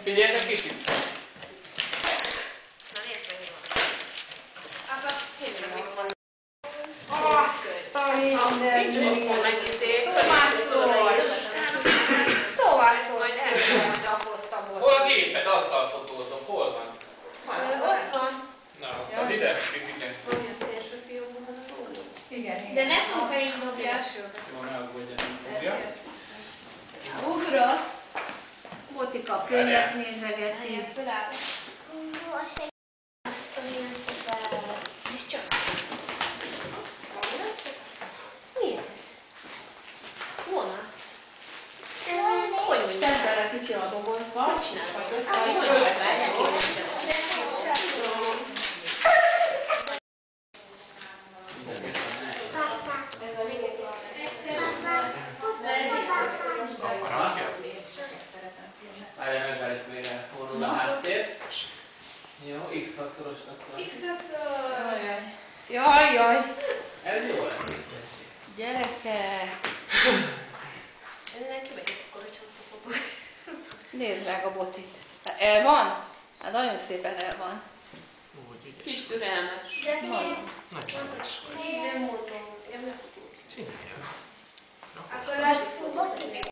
Figyeljetek kicsit! Na nézd meg, mi van. Akkor nézd meg, mit van. Azt a mindenit! Tovább Majd elmondom, hogy ahol volt. Hol a géped? Azzal fotózom. Hol van? Ott van. Na, aztán ide, ide. Van a szélső fiókban van a róló. Igen. De ne szó szerint dobjál. Jó, ne aggódj, nem fogja. Ugrott. Botika könyvet nézegeti. Helyen föláll. Azt a milyen szuper. És csak. Mi ez? Volna? Hogy mondjuk? Tedd bele kicsi a dobozba. Hogy csinálod? Várjál meg, várj, mire vonul a háttér. Jó, X-faktorosnak van. X-faktor! Jaj, jaj. Ez jó lesz. Gyerekek. Ennek kimegyek akkor, hogy fogok. Nézd meg a botit. El van? Hát nagyon szépen el van. Úgy, ügyes. Kis türelmes. Nagyon. Nagyon ügyes vagy. Nem mondom. Csinálja. Akkor ezt fogok.